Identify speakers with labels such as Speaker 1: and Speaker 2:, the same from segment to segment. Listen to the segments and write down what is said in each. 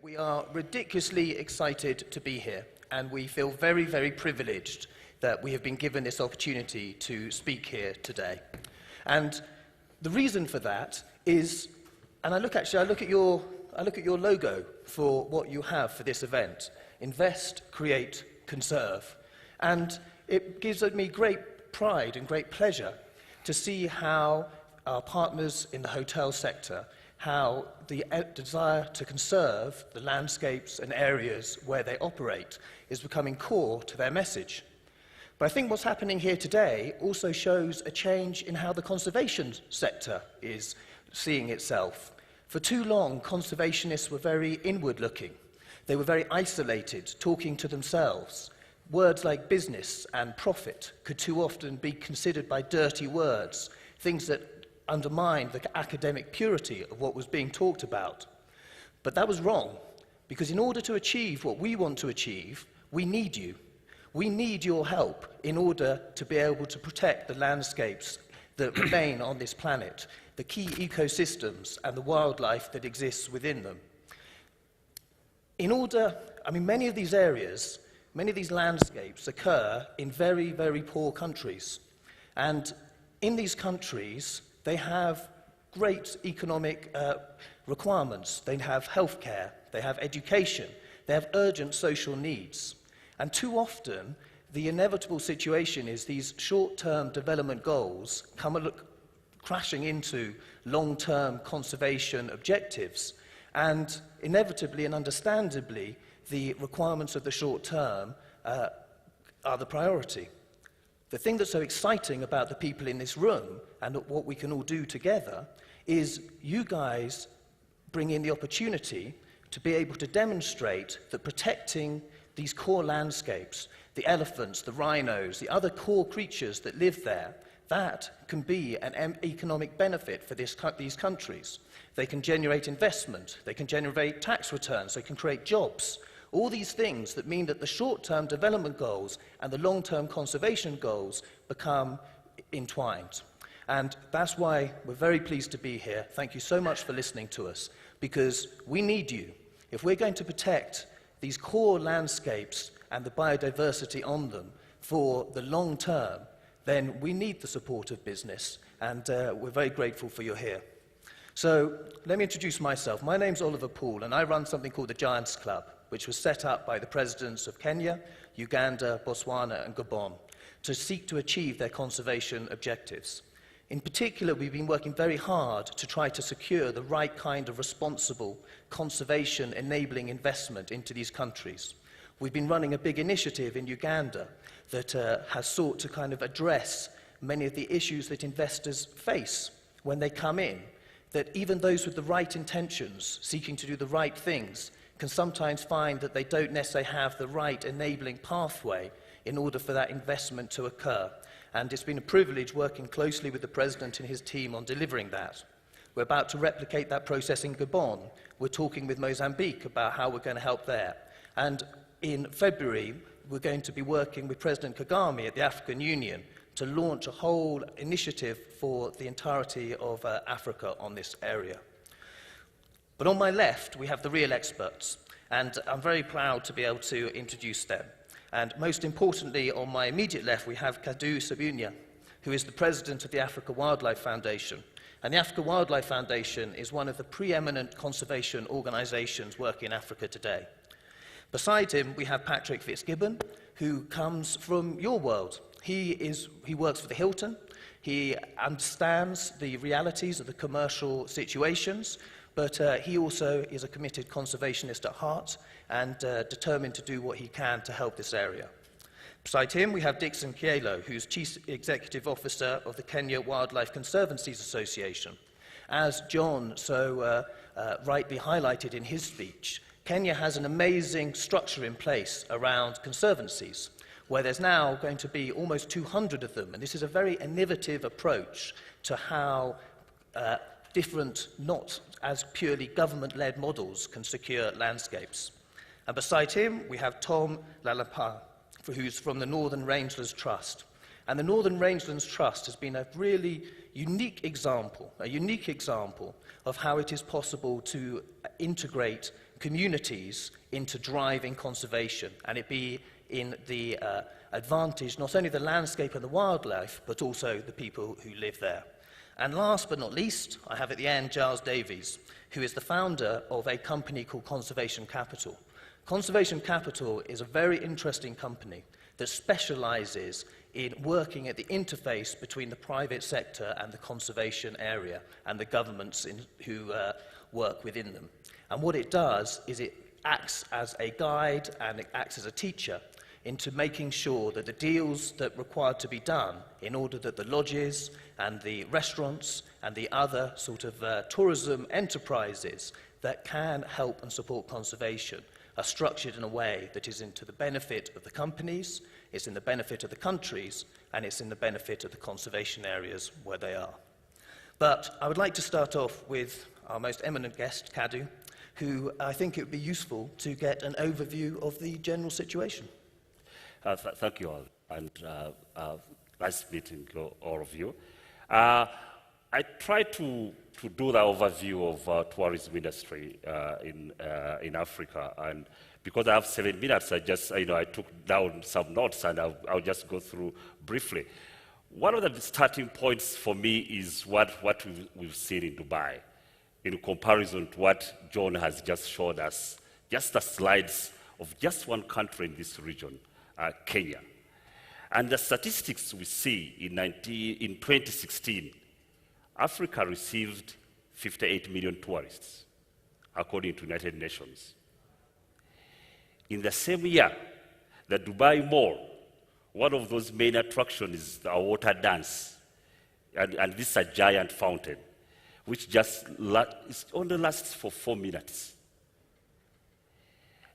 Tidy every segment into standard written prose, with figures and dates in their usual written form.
Speaker 1: We are ridiculously excited to be here, and we feel very, very privileged that we have been given this opportunity to speak here today. And the reason for that is, and I look at your logo for what you have for this event: invest, create, conserve. And it gives me great pride and great pleasure to see how our partners in the hotel sector, how the desire to conserve the landscapes and areas where they operate is becoming core to their message. But I think what's happening here today also shows a change in how the conservation sector is seeing itself. For too long, conservationists were very inward-looking. They were very isolated, talking to themselves. Words like business and profit could too often be considered by dirty words, things that undermined the academic purity of what was being talked about. But that was wrong, because in order to achieve what we want to achieve, we need you. We need your help in order to be able to protect the landscapes that remain on this planet, the key ecosystems and the wildlife that exists within them. Many of these areas, many of these landscapes occur in very, very poor countries. And in these countries, they have great economic requirements. They have healthcare, they have education, they have urgent social needs. And too often, the inevitable situation is these short-term development goals come crashing into long-term conservation objectives. And inevitably and understandably, the requirements of the short term are the priority. The thing that's so exciting about the people in this room and what we can all do together is you guys bring in the opportunity to be able to demonstrate that protecting these core landscapes, the elephants, the rhinos, the other core creatures that live there, that can be an economic benefit for these countries. They can generate investment, they can generate tax returns, they can create jobs. All these things that mean that the short-term development goals and the long-term conservation goals become entwined. And that's why we're very pleased to be here. Thank you so much for listening to us, because we need you. If we're going to protect these core landscapes and the biodiversity on them for the long term, then we need the support of business, and we're very grateful for you here. So let me introduce myself. My name's Oliver Poole, and I run something called the Giants Club, which was set up by the presidents of Kenya, Uganda, Botswana, and Gabon to seek to achieve their conservation objectives. In particular, we've been working very hard to try to secure the right kind of responsible conservation-enabling investment into these countries. We've been running a big initiative in Uganda that has sought to kind of address many of the issues that investors face when they come in, that even those with the right intentions, seeking to do the right things, can sometimes find that they don't necessarily have the right enabling pathway in order for that investment to occur. And it's been a privilege working closely with the President and his team on delivering that. We're about to replicate that process in Gabon. We're talking with Mozambique about how we're going to help there. And in February, we're going to be working with President Kagame at the African Union to launch a whole initiative for the entirety of Africa on this area. But on my left, we have the real experts, and I'm very proud to be able to introduce them. And most importantly, on my immediate left, we have Kaddu Sebunya, who is the president of the Africa Wildlife Foundation. And the Africa Wildlife Foundation is one of the preeminent conservation organizations working in Africa today. Beside him, we have Patrick Fitzgibbon, who comes from your world. He works for the Hilton. He understands the realities of the commercial situations, but he also is a committed conservationist at heart and determined to do what he can to help this area. Beside him, we have Dickson Kaelo, who's Chief Executive Officer of the Kenya Wildlife Conservancies Association. As John so rightly highlighted in his speech, Kenya has an amazing structure in place around conservancies, where there's now going to be almost 200 of them, and this is a very innovative approach to how different, not as purely government-led models can secure landscapes. And beside him, we have Tom Lalampaa, who's from the Northern Rangelands Trust. And the Northern Rangelands Trust has been a really unique example of how it is possible to integrate communities into driving conservation, and it be in the advantage not only the landscape and the wildlife, but also the people who live there. And last but not least, I have at the end Giles Davies, who is the founder of a company called Conservation Capital. Conservation Capital is a very interesting company that specializes in working at the interface between the private sector and the conservation area and the governments who work within them. And what it does is it acts as a guide and it acts as a teacher into making sure that the deals that require to be done in order that the lodges and the restaurants and the other sort of tourism enterprises that can help and support conservation are structured in a way that is into the benefit of the companies, it's in the benefit of the countries, and it's in the benefit of the conservation areas where they are. But I would like to start off with our most eminent guest, Kaddu, who I think it would be useful to get an overview of the general situation.
Speaker 2: Thank you all, and nice meeting all of you. I tried to do the overview of tourism industry in Africa, and because I have 7 minutes, I took down some notes, and I'll just go through briefly. One of the starting points for me is what we've seen in Dubai, in comparison to what John has just showed us, just the slides of just one country in this region. Kenya. And the statistics we see in 2016, Africa received 58 million tourists, according to United Nations. In the same year, the Dubai Mall, one of those main attractions is the water dance. And this is a giant fountain, which only lasts for 4 minutes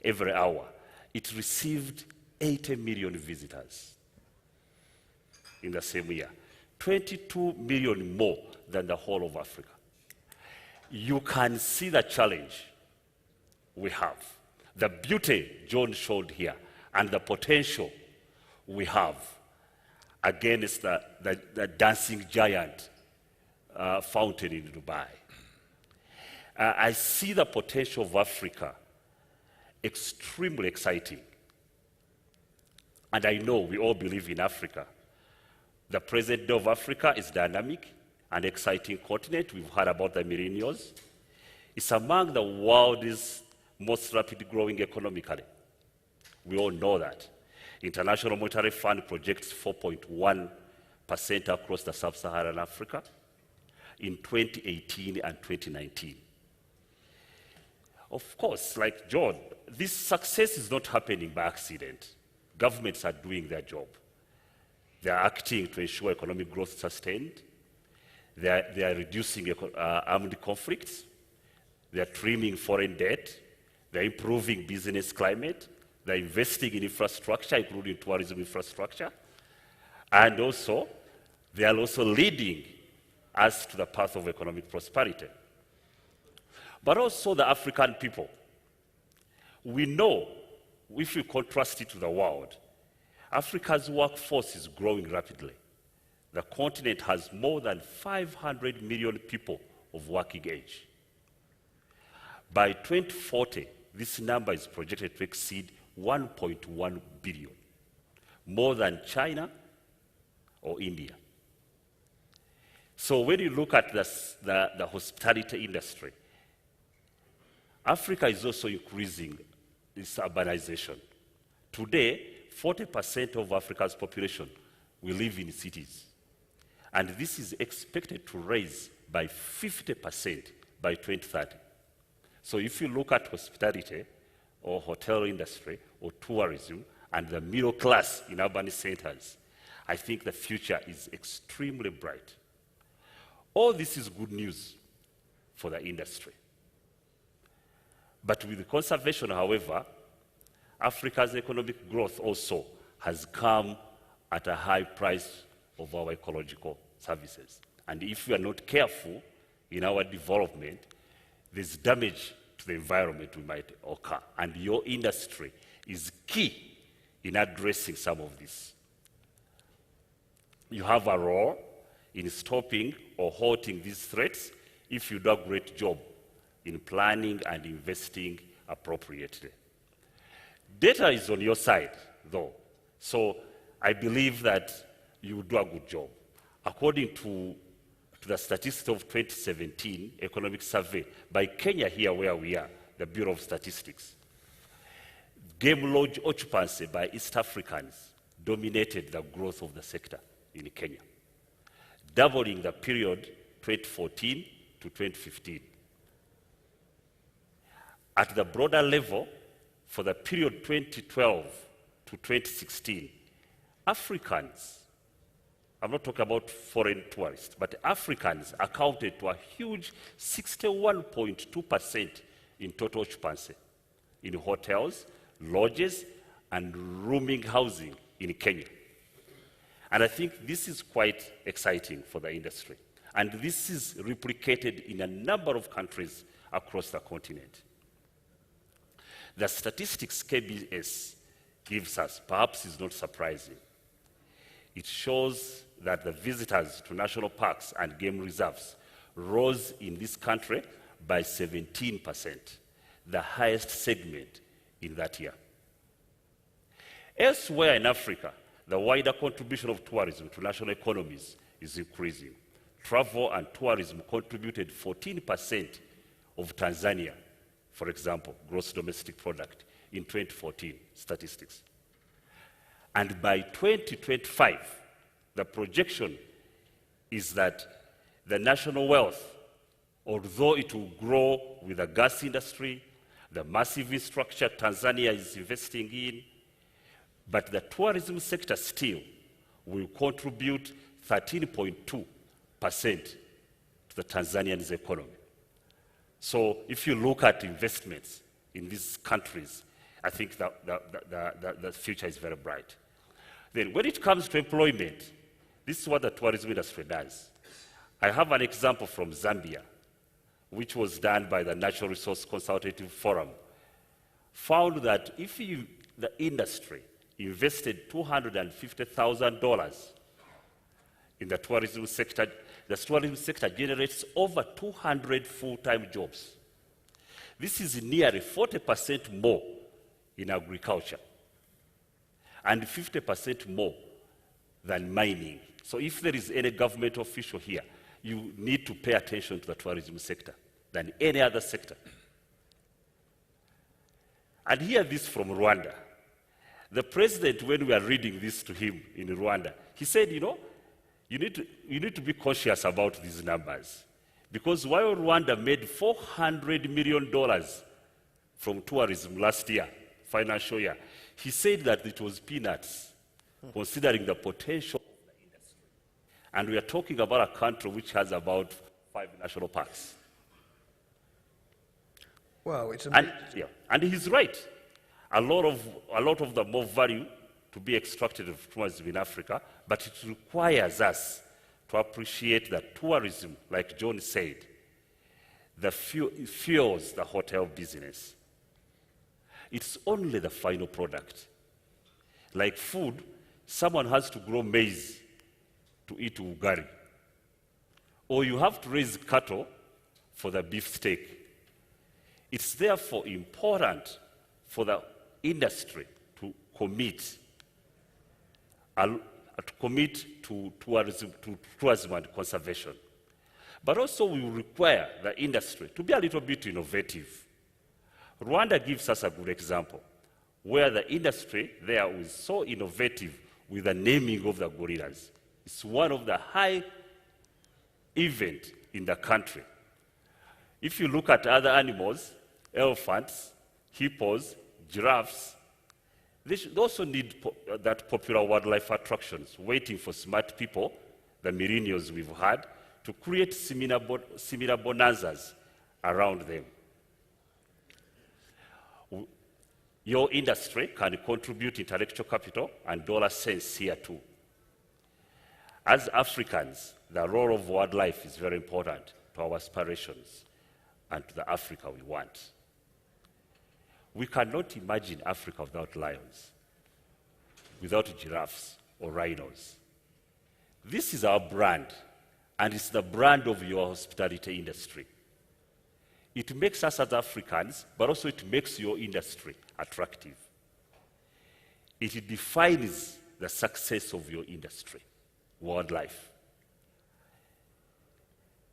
Speaker 2: every hour. It received 80 million visitors in the same year, 22 million more than the whole of Africa. You can see the challenge we have, the beauty John showed here, and the potential we have against the dancing giant fountain in Dubai. I see the potential of Africa extremely exciting. And I know we all believe in Africa. The present day of Africa is dynamic and exciting continent. We've heard about the millennials. It's among the world's most rapidly growing economically. We all know that. International Monetary Fund projects 4.1% across the sub-Saharan Africa in 2018 and 2019. Of course, like John, this success is not happening by accident. Governments are doing their job. They are acting to ensure economic growth is sustained. They are reducing armed conflicts. They are trimming foreign debt. They are improving business climate. They are investing in infrastructure, including tourism infrastructure. And also, they are also leading us to the path of economic prosperity. But also the African people. We know, if we contrast it to the world, Africa's workforce is growing rapidly. The continent has more than 500 million people of working age. By 2040, this number is projected to exceed 1.1 billion, more than China or India. So when you look at the hospitality industry, Africa is also increasing its urbanization. Today, 40% of Africa's population will live in cities. And this is expected to rise by 50% by 2030. So if you look at hospitality or hotel industry or tourism and the middle class in urban centers, I think the future is extremely bright. All this is good news for the industry. But with conservation, however, Africa's economic growth also has come at a high price of our ecological services. And if we are not careful in our development, there's damage to the environment we might occur. And your industry is key in addressing some of this. You have a role in stopping or halting these threats if you do a great job in planning and investing appropriately. Data is on your side, though, so I believe that you will do a good job. According to the statistics of 2017 economic survey by Kenya, here where we are, the Bureau of Statistics, game lodge occupancy by East Africans dominated the growth of the sector in Kenya, doubling the period 2014 to 2015. At the broader level, for the period 2012 to 2016, Africans, I'm not talking about foreign tourists, but Africans accounted to a huge 61.2% in total occupancy in hotels, lodges, and rooming housing in Kenya. And I think this is quite exciting for the industry. And this is replicated in a number of countries across the continent. The statistics KBS gives us, perhaps is not surprising. It shows that the visitors to national parks and game reserves rose in this country by 17%, the highest segment in that year. Elsewhere in Africa, the wider contribution of tourism to national economies is increasing. Travel and tourism contributed 14% of Tanzania, for example, gross domestic product in 2014 statistics. And by 2025, the projection is that the national wealth, although it will grow with the gas industry, the massive infrastructure Tanzania is investing in, but the tourism sector still will contribute 13.2% to the Tanzanian's economy. So if you look at investments in these countries, I think the future is very bright. Then when it comes to employment, this is what the tourism industry does. I have an example from Zambia, which was done by the Natural Resource Consultative Forum, found that if the industry invested $250,000 in the tourism sector, the tourism sector generates over 200 full-time jobs. This is nearly 40% more in agriculture and 50% more than mining. So if there is any government official here, you need to pay attention to the tourism sector than any other sector. And hear this from Rwanda. The president, when we are reading this to him in Rwanda, he said, you know, you need to be cautious about these numbers. Because while Rwanda made $400 million from tourism last year, financial year, he said that it was peanuts, considering the potential of the industry. And we are talking about a country which has about 5 national parks.
Speaker 1: Wow, it's amazing.
Speaker 2: And he's right. A lot of the more value to be extracted of tourism in Africa, but it requires us to appreciate that tourism, like John said, fuels the hotel business. It's only the final product. Like food, someone has to grow maize to eat ugari. Or you have to raise cattle for the beef steak. It's therefore important for the industry to commit to tourism and conservation. But also we will require the industry to be a little bit innovative. Rwanda gives us a good example, where the industry there was so innovative with the naming of the gorillas. It's one of the high events in the country. If you look at other animals, elephants, hippos, giraffes, they also need that popular wildlife attractions, waiting for smart people, the millennials we've had, to create similar bonanzas around them. Your industry can contribute intellectual capital and dollar cents here too. As Africans, the role of wildlife is very important to our aspirations and to the Africa we want. We cannot imagine Africa without lions, without giraffes or rhinos. This is our brand, and it's the brand of your hospitality industry. It makes us as Africans, but also it makes your industry attractive. It defines the success of your industry, wildlife.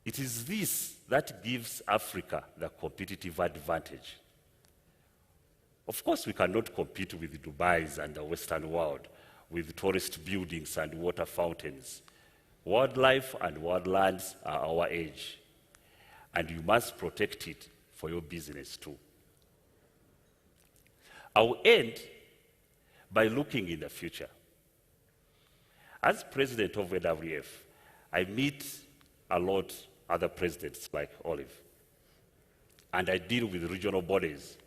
Speaker 2: It is this that gives Africa the competitive advantage. Of course, we cannot compete with Dubai's and the Western world, with tourist buildings and water fountains. Wildlife and wildlands are our age, and you must protect it for your business too. I will end by looking in the future. As president of AHIF, I meet a lot other presidents like Olive, and I deal with regional bodies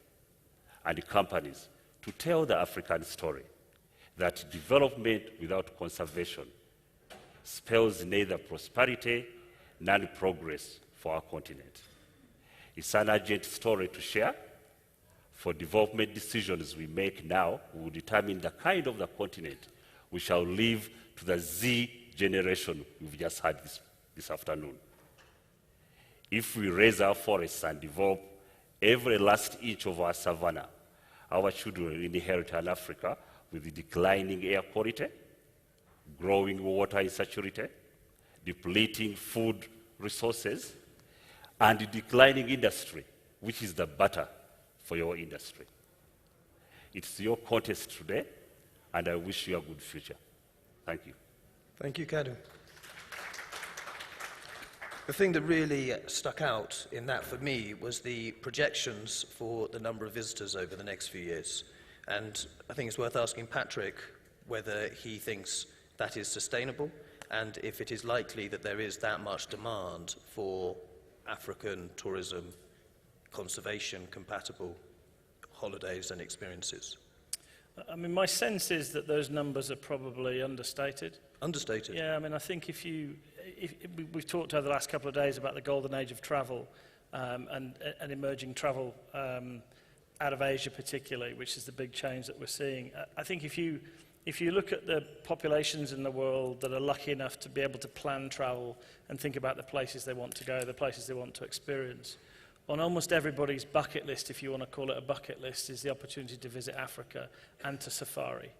Speaker 2: and companies to tell the African story that development without conservation spells neither prosperity nor progress for our continent. It's an urgent story to share. For development decisions we make now will determine the kind of the continent we shall leave to the Z generation we've just had this afternoon. If we raise our forests and develop every last inch of our savanna, our children will inherit an Africa with declining air quality, growing water insecurity, depleting food resources, and declining industry, which is the butter for your industry. It's your contest today, and I wish you a good future. Thank you.
Speaker 1: Thank you, Kaddu. The thing that really stuck out in that for me was the projections for the number of visitors over the next few years. And I think it's worth asking Patrick whether he thinks that is sustainable and if it is likely that there is that much demand for African tourism, conservation-compatible holidays and experiences.
Speaker 3: I mean, my sense is that those numbers are probably understated.
Speaker 1: Understated?
Speaker 3: Yeah, I mean, I think we've talked over the last couple of days about the golden age of travel and emerging travel out of Asia particularly, which is the big change that we're seeing. I think if you look at the populations in the world that are lucky enough to be able to plan travel and think about the places they want to go, the places they want to experience, on almost everybody's bucket list, if you want to call it a bucket list, is the opportunity to visit Africa and to safari.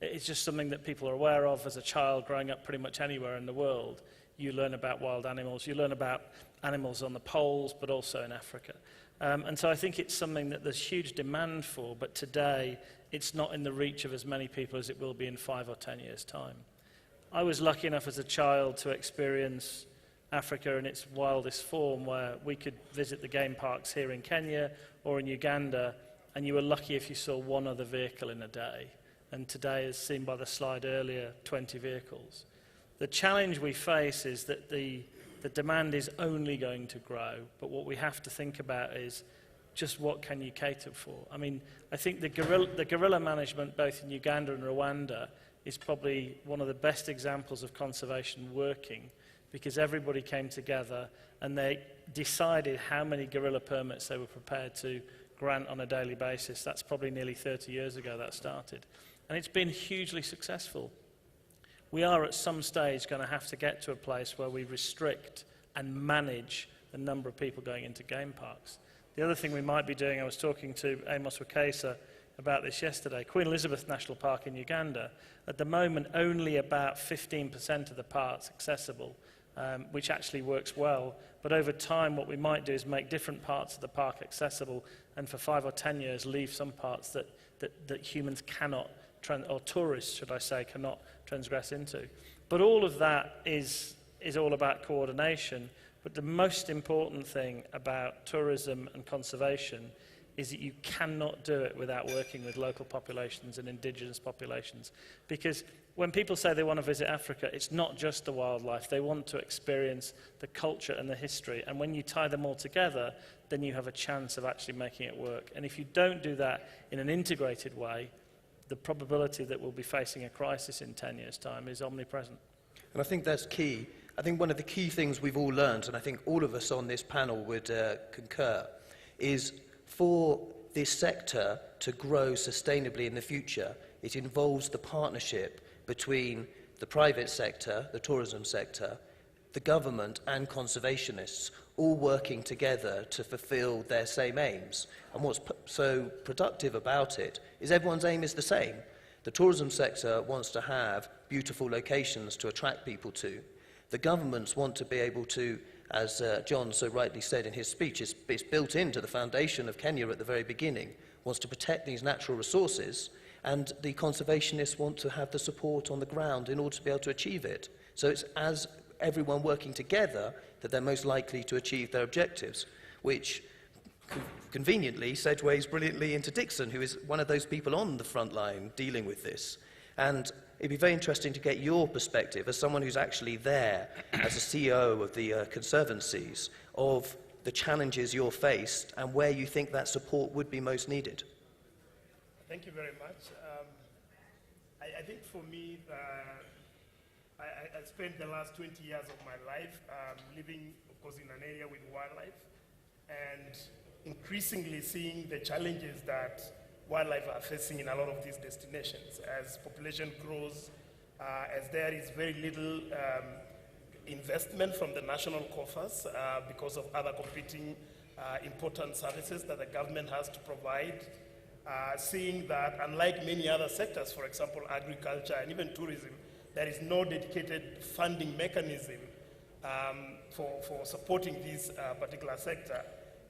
Speaker 3: It's just something that people are aware of as a child growing up pretty much anywhere in the world. You learn about wild animals, you learn about animals on the poles, but also in Africa. And so I think it's something that there's huge demand for, but today it's not in the reach of as many people as it will be in 5 or 10 years' time. I was lucky enough as a child to experience Africa in its wildest form, where we could visit the game parks here in Kenya or in Uganda, and you were lucky if you saw one other vehicle in a day. And today, as seen by the slide earlier, 20 vehicles. The challenge we face is that the demand is only going to grow, but what we have to think about is just what can you cater for? I mean, I think the guerrilla management, both in Uganda and Rwanda, is probably one of the best examples of conservation working, because everybody came together and they decided how many guerrilla permits they were prepared to grant on a daily basis. That's probably nearly 30 years ago that started. And it's been hugely successful. We are at some stage going to have to get to a place where we restrict and manage the number of people going into game parks. The other thing we might be doing, I was talking to Amos Wakesa about this yesterday, Queen Elizabeth National Park in Uganda, at the moment only about 15% of the park's accessible, which actually works well. But over time, what we might do is make different parts of the park accessible, and for 5 or 10 years leave some parts that humans cannot, or tourists, should I say, cannot transgress into. But all of that is all about coordination. But the most important thing about tourism and conservation is that you cannot do it without working with local populations and indigenous populations. Because when people say they want to visit Africa, it's not just the wildlife. They want to experience the culture and the history. And when you tie them all together, then you have a chance of actually making it work. And if you don't do that in an integrated way, the probability that we'll be facing a crisis in 10 years' time is omnipresent.
Speaker 1: And I think that's key. I think one of the key things we've all learned, and I think all of us on this panel would concur, is for this sector to grow sustainably in the future, it involves the partnership between the private sector, the tourism sector, the government and conservationists, all working together to fulfill their same aims. And what's so productive about it is everyone's aim is the same. The tourism sector wants to have beautiful locations to attract people to. The governments want to be able to, as John so rightly said in his speech, it's built into the foundation of Kenya at the very beginning, wants to protect these natural resources, and the conservationists want to have the support on the ground in order to be able to achieve it. So it's as everyone working together that they're most likely to achieve their objectives, which conveniently segues brilliantly into Dickson, who is one of those people on the front line dealing with this. And it'd be very interesting to get your perspective as someone who's actually there as a CEO of the Conservancies, of the challenges you're faced and where you think that support would be most needed.
Speaker 4: Thank you very much. I think for me, I spent the last 20 years of my life living, of course, in an area with wildlife, and increasingly seeing the challenges that wildlife are facing in a lot of these destinations. As population grows, as there is very little investment from the national coffers because of other competing important services that the government has to provide, seeing that unlike many other sectors, for example, agriculture and even tourism, there is no dedicated funding mechanism for supporting this particular sector.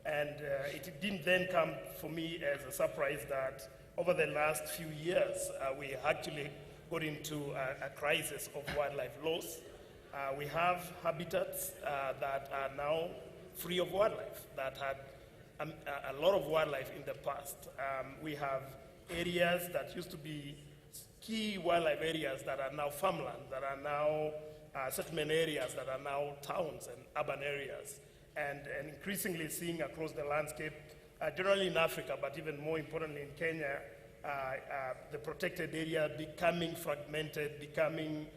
Speaker 4: And it didn't then come for me as a surprise that over the last few years, we actually got into a crisis of wildlife loss. We have habitats that are now free of wildlife, that had a lot of wildlife in the past. We have areas that used to be key wildlife areas that are now farmland, that are now settlement areas, that are now towns and urban areas. And increasingly seeing across the landscape, generally in Africa, but even more importantly in Kenya, the protected area becoming fragmented, becoming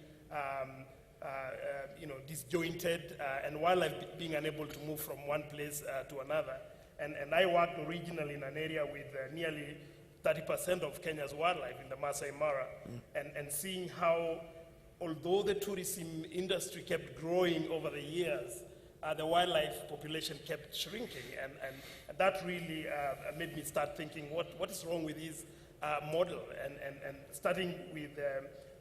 Speaker 4: disjointed, and wildlife being unable to move from one place to another. And I worked originally in an area with nearly 30% of Kenya's wildlife in the Masai Mara, and seeing how, although the tourism industry kept growing over the years, the wildlife population kept shrinking, and that really made me start thinking, what is wrong with this model? And starting with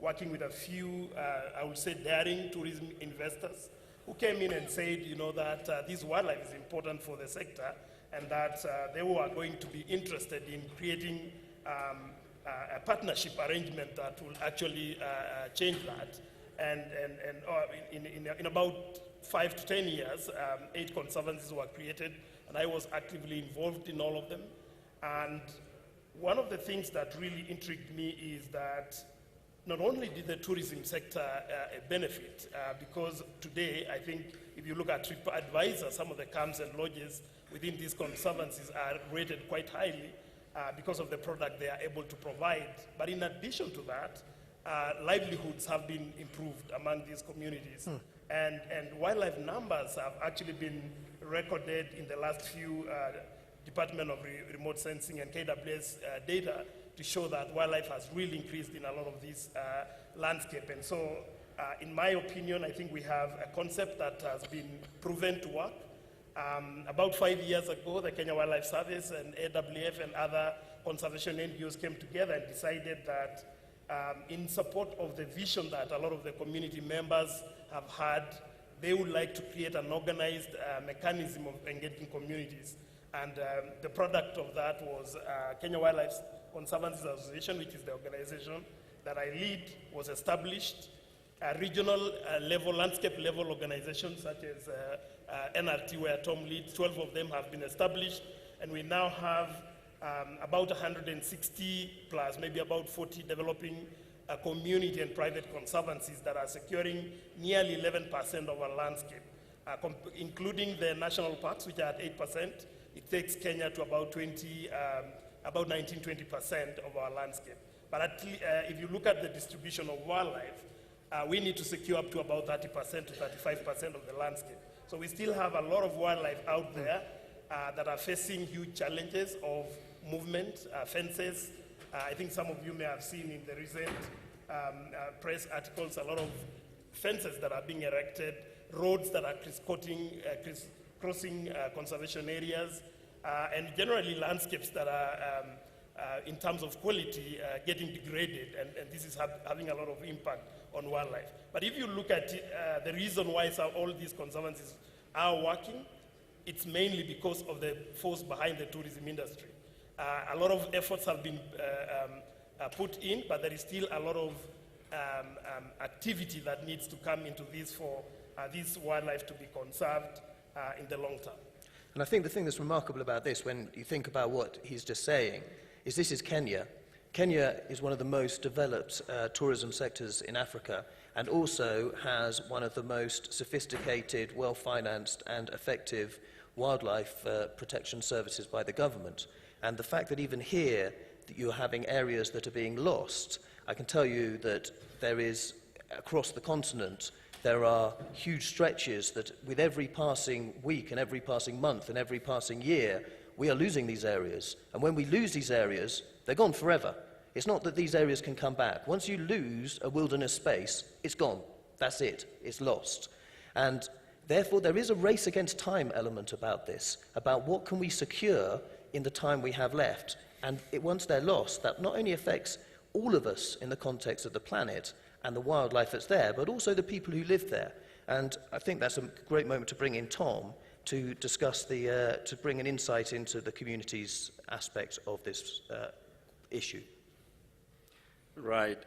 Speaker 4: working with a few, I would say, daring tourism investors who came in and said, that this wildlife is important for the sector, and that they were going to be interested in creating a partnership arrangement that will actually change that. And in about 5 to 10 years, 8 conservancies were created, and I was actively involved in all of them. And one of the things that really intrigued me is that not only did the tourism sector benefit, because today, I think if you look at TripAdvisor, some of the camps and lodges within these conservancies are rated quite highly because of the product they are able to provide. But in addition to that, livelihoods have been improved among these communities. And wildlife numbers have actually been recorded in the last few Department of Remote Sensing and KWS data to show that wildlife has really increased in a lot of this landscape. And so, in my opinion, I think we have a concept that has been proven to work. About 5 years ago, the Kenya Wildlife Service and AWF and other conservation NGOs came together and decided that in support of the vision that a lot of the community members have had, they would like to create an organized mechanism of engaging communities. And the product of that was Kenya Wildlife Conservancies Association, which is the organization that I lead, was established. Regional level, landscape level organizations such as NRT, where Tom leads, 12 of them have been established, and we now have about 160 plus, maybe about 40 developing community and private conservancies that are securing nearly 11% of our landscape, including the national parks, which are at 8%. It takes Kenya to about 19-20% of our landscape. But if you look at the distribution of wildlife, we need to secure up to about 30% to 35% of the landscape. So we still have a lot of wildlife out there that are facing huge challenges of movement, fences. I think some of you may have seen in the recent press articles a lot of fences that are being erected, roads that are crossing conservation areas, and generally landscapes that are, in terms of quality, getting degraded, and this is having a lot of impact on wildlife. But if you look at the reason why all these conservancies are working, it's mainly because of the force behind the tourism industry. A lot of efforts have been put in, but there is still a lot of activity that needs to come into this for this wildlife to be conserved in the long term.
Speaker 1: And I think the thing that's remarkable about this, when you think about what he's just saying, is this is Kenya. Kenya is one of the most developed tourism sectors in Africa, and also has one of the most sophisticated, well-financed and effective wildlife protection services by the government. And the fact that even here that you're having areas that are being lost, I can tell you that there is, across the continent, there are huge stretches that with every passing week and every passing month and every passing year, we are losing these areas. And when we lose these areas, they're gone forever. It's not that these areas can come back. Once you lose a wilderness space, it's gone. That's it. It's lost. And therefore, there is a race against time element about this, about what can we secure in the time we have left. And once they're lost, that not only affects all of us in the context of the planet and the wildlife that's there, but also the people who live there. And I think that's a great moment to bring in Tom to discuss to bring an insight into the community's aspect of this issue.
Speaker 5: Right.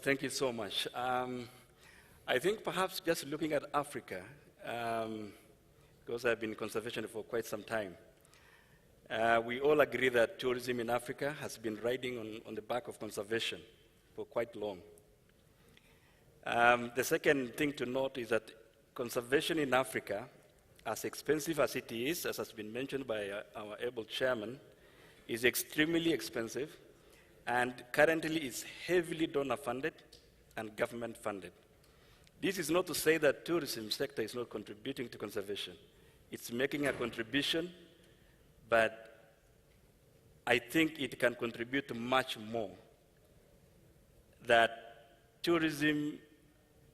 Speaker 5: Thank you so much. I think perhaps just looking at Africa, because I've been in conservation for quite some time, we all agree that tourism in Africa has been riding on the back of conservation for quite long. The second thing to note is that conservation in Africa, as expensive as it is, as has been mentioned by our able chairman, is extremely expensive, and currently is heavily donor-funded and government-funded. This is not to say that tourism sector is not contributing to conservation. It's making a contribution, but I think it can contribute much more. That tourism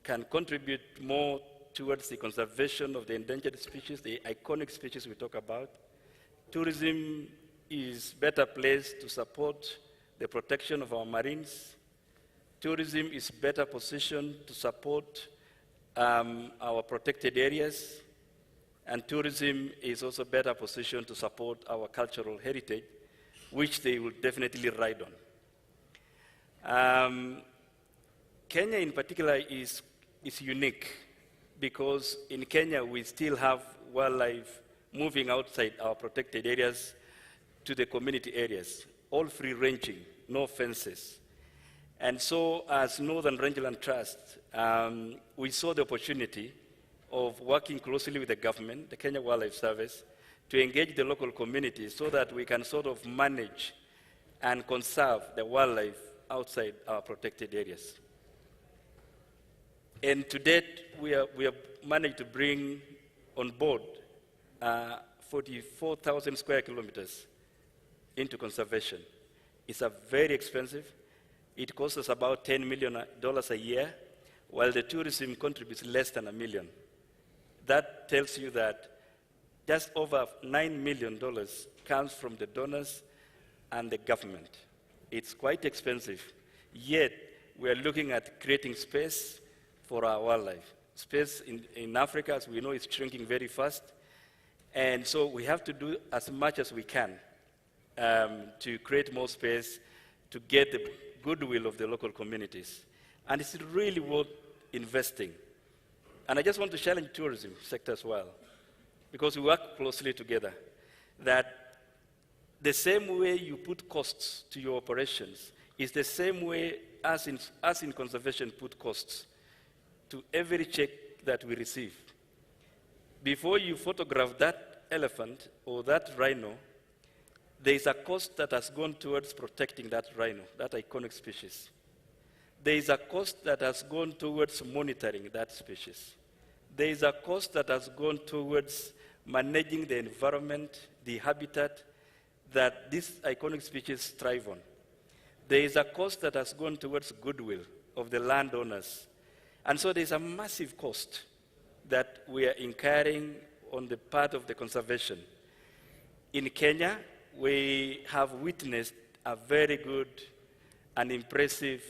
Speaker 5: can contribute more towards the conservation of the endangered species, the iconic species we talk about. Tourism is better placed to support the protection of our marines. Tourism is better positioned to support our protected areas. And tourism is also better positioned to support our cultural heritage, which they will definitely ride on. Kenya in particular is unique because in Kenya we still have wildlife moving outside our protected areas to the community areas, all free ranging, no fences. And so as Northern Rangeland Trust, we saw the opportunity of working closely with the government, the Kenya Wildlife Service, to engage the local community so that we can sort of manage and conserve the wildlife outside our protected areas. And to date, we have managed to bring on board 44,000 square kilometers into conservation. It's very expensive. It costs us about $10 million a year, while the tourism contributes less than $1 million. That tells you that just over $9 million comes from the donors and the government. It's quite expensive, yet we are looking at creating space for our wildlife. Space in Africa, as we know, is shrinking very fast, and so we have to do as much as we can to create more space to get the goodwill of the local communities. And it's really worth investing. And I just want to challenge the tourism sector as well, because we work closely together, that the same way you put costs to your operations is the same way us in conservation put costs to every check that we receive. Before you photograph that elephant or that rhino, there is a cost that has gone towards protecting that rhino, that iconic species. There is a cost that has gone towards monitoring that species. There is a cost that has gone towards managing the environment, the habitat that these iconic species thrive on. There is a cost that has gone towards goodwill of the landowners. And so there's a massive cost that we are incurring on the part of the conservation. In Kenya, we have witnessed a very good and impressive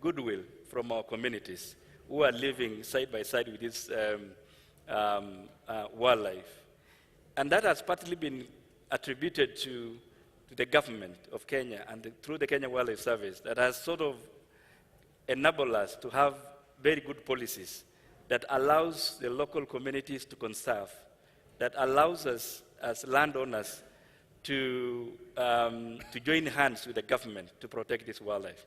Speaker 5: goodwill from our communities who are living side by side with this wildlife. And that has partly been attributed to the government of Kenya and through the Kenya Wildlife Service that has sort of enabled us to have very good policies that allows the local communities to conserve, that allows us as landowners to join hands with the government to protect this wildlife.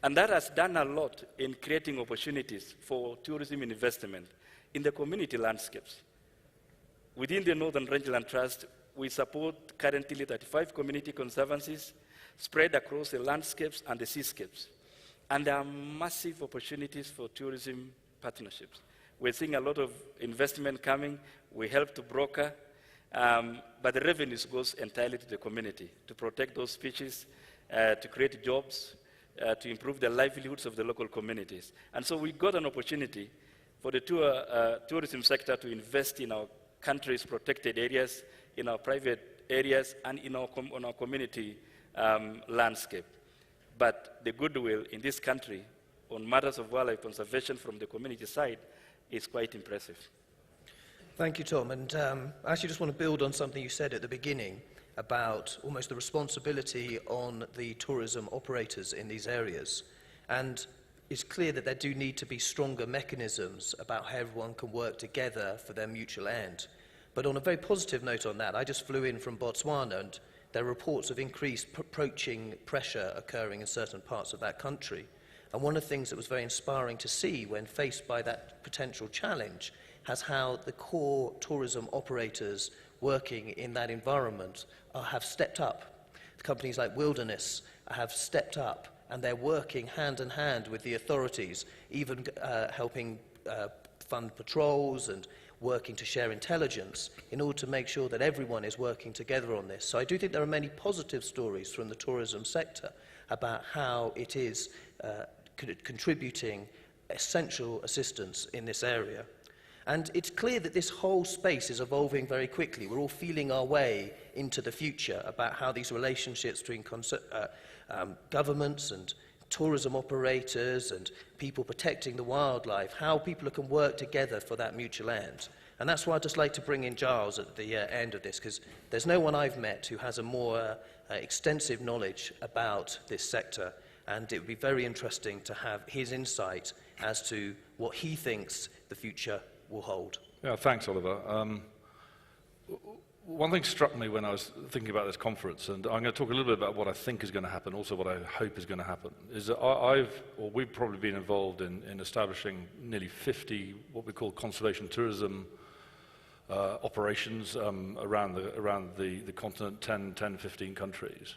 Speaker 5: And that has done a lot in creating opportunities for tourism investment in the community landscapes. Within the Northern Rangeland Trust, we support currently 35 community conservancies spread across the landscapes and the seascapes. And there are massive opportunities for tourism partnerships. We're seeing a lot of investment coming. We help to broker, but the revenues goes entirely to the community to protect those species, to create jobs, to improve the livelihoods of the local communities. And so we got an opportunity for the tourism sector to invest in our country's protected areas, in our private areas, and in on our community landscape. But the goodwill in this country on matters of wildlife conservation from the community side is quite impressive.
Speaker 1: Thank you, Tom. And I actually just want to build on something you said at the beginning about almost the responsibility on the tourism operators in these areas. And it's clear that there do need to be stronger mechanisms about how everyone can work together for their mutual end. But on a very positive note on that, I just flew in from Botswana, and there are reports of increased poaching pressure occurring in certain parts of that country. And one of the things that was very inspiring to see when faced by that potential challenge has how the core tourism operators working in that environment have stepped up. The companies like Wilderness have stepped up, and they're working hand in hand with the authorities, even helping fund patrols and working to share intelligence in order to make sure that everyone is working together on this. So I do think there are many positive stories from the tourism sector about how it is contributing essential assistance in this area. And it's clear that this whole space is evolving very quickly. We're all feeling our way into the future about how these relationships between governments and tourism operators and people protecting the wildlife, how people can work together for that mutual end. And that's why I'd just like to bring in Giles at the end of this, because there's no one I've met who has a more extensive knowledge about this sector, and it would be very interesting to have his insight as to what he thinks the future will hold.
Speaker 6: Yeah, thanks, Oliver. One thing struck me when I was thinking about this conference, and I'm going to talk a little bit about what I think is going to happen, also what I hope is going to happen, is that we've probably been involved in establishing nearly 50 what we call conservation tourism operations around the continent, 10, 15 countries.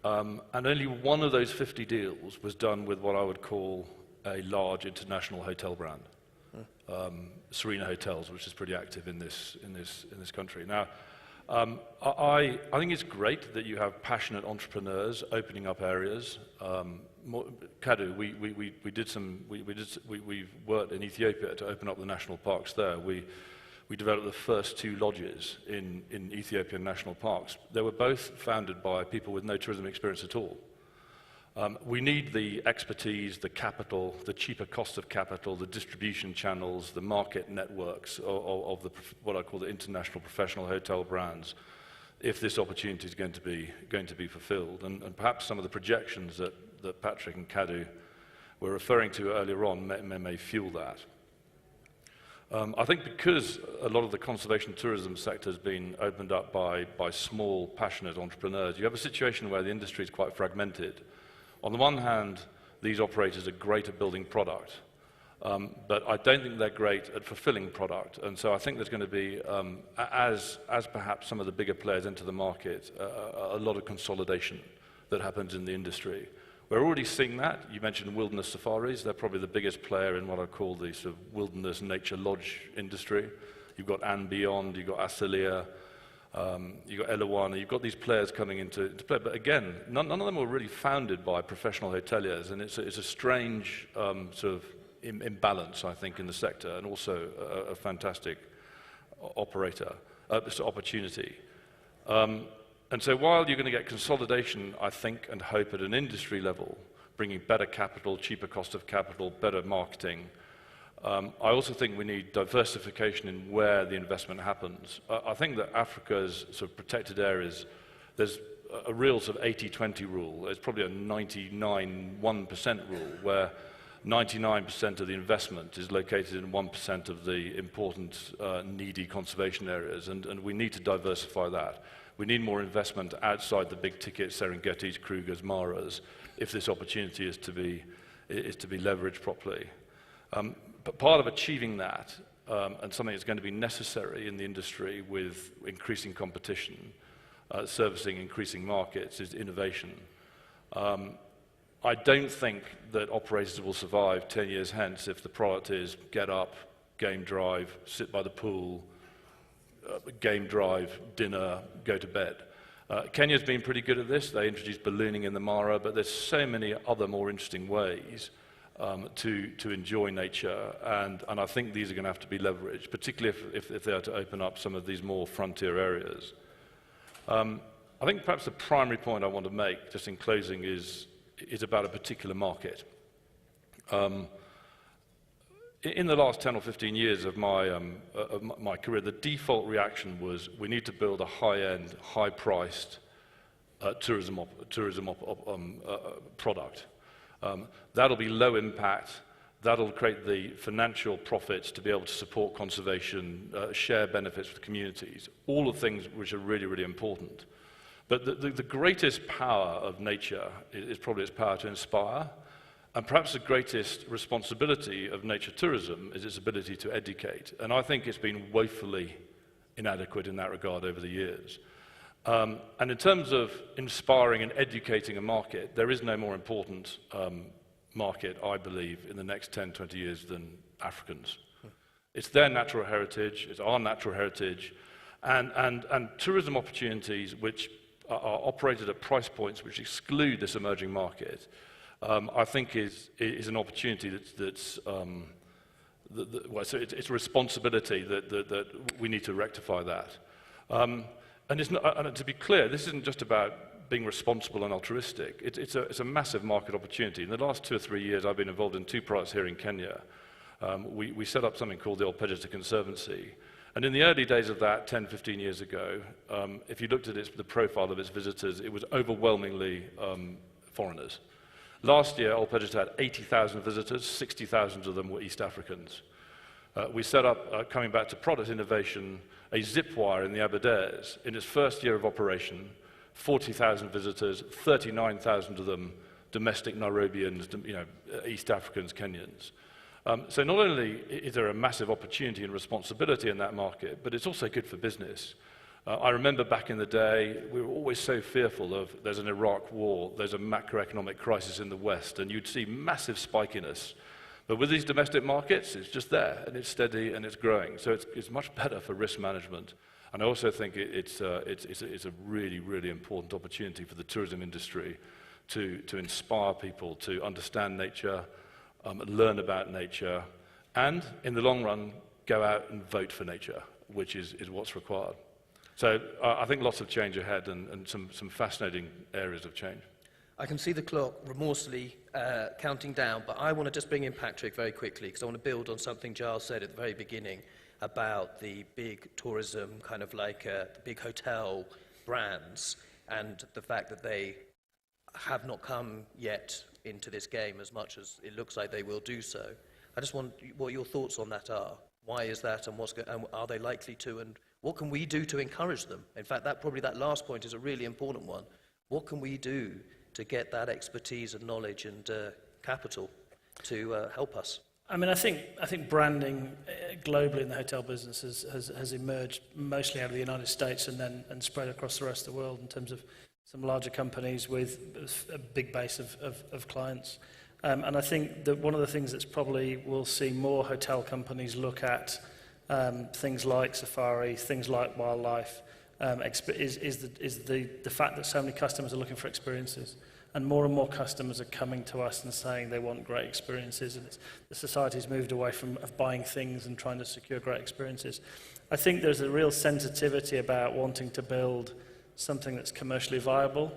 Speaker 6: And only one of those 50 deals was done with what I would call a large international hotel brand. Serena Hotels, which is pretty active in this country. Now, I think it's great that you have passionate entrepreneurs opening up areas. Kaddu, we worked in Ethiopia to open up the national parks there. We developed the first 2 lodges in Ethiopian national parks. They were both founded by people with no tourism experience at all. We need the expertise, the capital, the cheaper cost of capital, the distribution channels, the market networks of what I call the international professional hotel brands, if this opportunity is going to be fulfilled. And perhaps some of the projections that Patrick and Kaddu were referring to earlier on may fuel that. I think because a lot of the conservation tourism sector has been opened up by small, passionate entrepreneurs, you have a situation where the industry is quite fragmented. On the one hand, these operators are great at building product, but I don't think they're great at fulfilling product. And so I think there's going to be, as perhaps some of the bigger players enter the market, a lot of consolidation that happens in the industry. We're already seeing that. You mentioned wilderness safaris. They're probably the biggest player in what I call the sort of wilderness nature lodge industry. You've got And Beyond, you've got Asilia, you've got Elawana, you've got these players coming into play. But again, none of them were really founded by professional hoteliers, and it's a strange sort of imbalance, I think, in the sector, and also a fantastic opportunity. And so while you're going to get consolidation, I think, and hope at an industry level, bringing better capital, cheaper cost of capital, better marketing, I also think we need diversification in where the investment happens. I think that Africa's sort of protected areas, there's a real sort of 80-20 rule. There's probably a 99-1% rule where 99% of the investment is located in 1% of the important needy conservation areas, and we need to diversify that. We need more investment outside the big ticket Serengetis, Krugers, Maras, if this opportunity is to be leveraged properly. But part of achieving that, and something that's going to be necessary in the industry with increasing competition, servicing increasing markets, is innovation. I don't think that operators will survive 10 years hence if the product is get up, game drive, sit by the pool, game drive, dinner, go to bed. Kenya's been pretty good at this. They introduced ballooning in the Mara, but there's so many other more interesting ways to enjoy nature, and I think these are going to have to be leveraged, particularly if they are to open up some of these more frontier areas. I think perhaps the primary point I want to make, just in closing, is about a particular market. In the last 10 or 15 years of my career, the default reaction was we need to build a high-end, high-priced tourism product. That'll be low impact. That'll create the financial profits to be able to support conservation, share benefits with communities, all of things which are really, really important. But the greatest power of nature is probably its power to inspire. And perhaps the greatest responsibility of nature tourism is its ability to educate. And I think it's been woefully inadequate in that regard over the years. And in terms of inspiring and educating a market, there is no more important market, I believe, in the next 10, 20 years than Africans. It's their natural heritage, it's our natural heritage, and tourism opportunities which are operated at price points which exclude this emerging market, I think is an opportunity it's a responsibility that we need to rectify that. And to be clear, this isn't just about being responsible and altruistic. It's a massive market opportunity. In the last 2 or 3 years, I've been involved in 2 products here in Kenya. We set up something called the Old Conservancy. And in the early days of that, 10, 15 years ago, if you looked at the profile of its visitors, it was overwhelmingly foreigners. Last year, Old had 80,000 visitors, 60,000 of them were East Africans. We set up, coming back to product innovation, a zip wire in the Aberdares. In its first year of operation, 40,000 visitors, 39,000 of them domestic Nairobians, East Africans, Kenyans. So not only is there a massive opportunity and responsibility in that market, but it's also good for business. I remember back in the day, we were always so fearful of there's an Iraq war, there's a macroeconomic crisis in the West, and you'd see massive spikiness. But with these domestic markets, it's just there, and it's steady, and it's growing. So it's much better for risk management. And I also think it's a really, really important opportunity for the tourism industry to inspire people to understand nature, learn about nature, and in the long run, go out and vote for nature, which is what's required. So I think lots of change ahead and some fascinating areas of change.
Speaker 1: I can see the clock remorselessly counting down, but I want to just bring in Patrick very quickly because I want to build on something Giles said at the very beginning about the big tourism, kind of like the big hotel brands, and the fact that they have not come yet into this game as much as it looks like they will do so. I just want what your thoughts on that are. Why is that, and are they likely to, and what can we do to encourage them? In fact, that last point is a really important one. What can we do to get that expertise and knowledge and capital to help us?
Speaker 3: I mean, I think branding globally in the hotel business has emerged mostly out of the United States and spread across the rest of the world in terms of some larger companies with a big base of clients. And I think that one of the things that's probably we'll see more hotel companies look at things like safari, things like wildlife, is the fact that so many customers are looking for experiences. And more customers are coming to us and saying they want great experiences. And the society's moved away from buying things and trying to secure great experiences. I think there's a real sensitivity about wanting to build something that's commercially viable.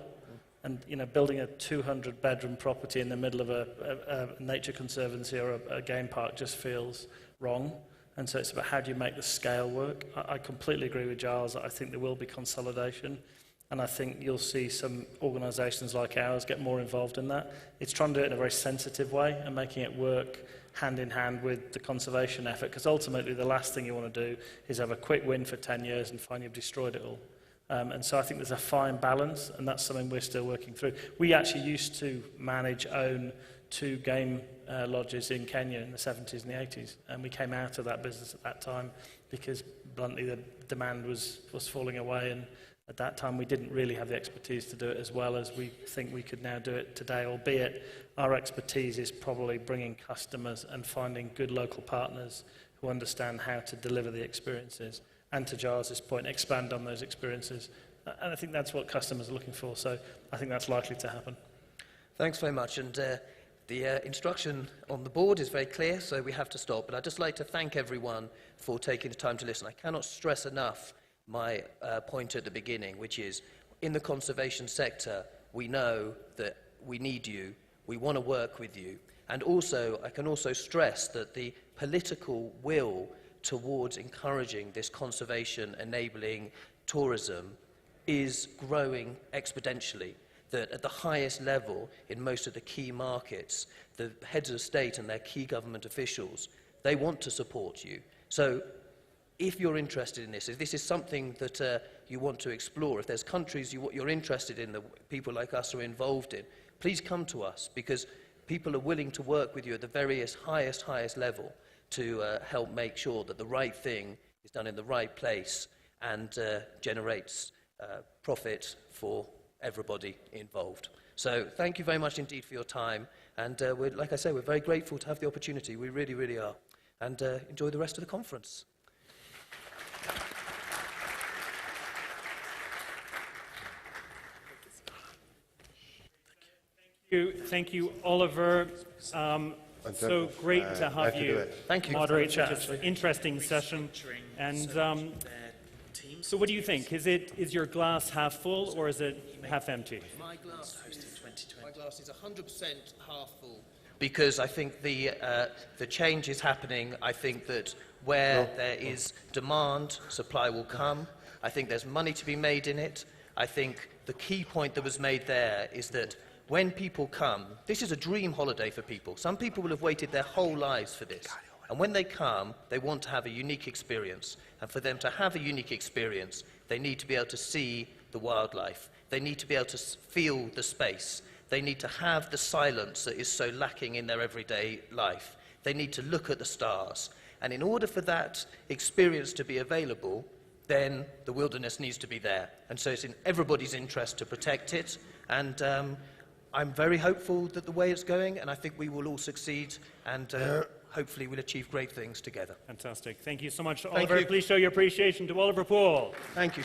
Speaker 3: And building a 200-bedroom property in the middle of a nature conservancy or a game park just feels wrong. And so it's about how do you make the scale work. I completely agree with Giles that I think there will be consolidation. And I think you'll see some organisations like ours get more involved in that. It's trying to do it in a very sensitive way and making it work hand in hand with the conservation effort, because ultimately the last thing you want to do is have a quick win for 10 years and find you've destroyed it all. And so I think there's a fine balance, and that's something we're still working through. We actually used to own 2 game lodges in Kenya in the 70s and the 80s, and we came out of that business at that time because, bluntly, the demand was falling away, and at that time we didn't really have the expertise to do it as well as we think we could now do it today, albeit our expertise is probably bringing customers and finding good local partners who understand how to deliver the experiences. And to Giles' point, expand on those experiences. And I think that's what customers are looking for, so I think that's likely to happen.
Speaker 1: Thanks very much. And the instruction on the board is very clear, so we have to stop. But I'd just like to thank everyone for taking the time to listen. I cannot stress enough my point at the beginning, which is, in the conservation sector, we know that we need you, we want to work with you. And also, I can also stress that the political will towards encouraging this conservation-enabling tourism is growing exponentially. That at the highest level in most of the key markets, the heads of state and their key government officials, they want to support you. So if you're interested in this, if this is something that you want to explore, if there's countries you're interested in that people like us are involved in, please come to us, because people are willing to work with you at the highest level to help make sure that the right thing is done in the right place and generates profit for everybody involved. So thank you very much indeed for your time, and like I say, we're very grateful to have the opportunity. We really, really are. And enjoy the rest of the conference.
Speaker 7: Thank you, Oliver. So great to have you moderate such an interesting session. And so what do you think? Is your glass half full or is it half empty?
Speaker 1: My glass is 100% half full. Because I think the change is happening. I think that where there is demand, supply will come. I think there's money to be made in it. I think the key point that was made there is that when people come, this is a dream holiday for people. Some people will have waited their whole lives for this. And when they come, they want to have a unique experience. And for them to have a unique experience, they need to be able to see the wildlife. They need to be able to feel the space. They need to have the silence that is so lacking in their everyday life. They need to look at the stars. And in order for that experience to be available, then the wilderness needs to be there. And so it's in everybody's interest to protect it. And I'm very hopeful that the way it's going, and I think we will all succeed, and hopefully we'll achieve great things together.
Speaker 7: Fantastic. Thank you so much, Oliver. Please show your appreciation to Oliver Poole.
Speaker 1: Thank you.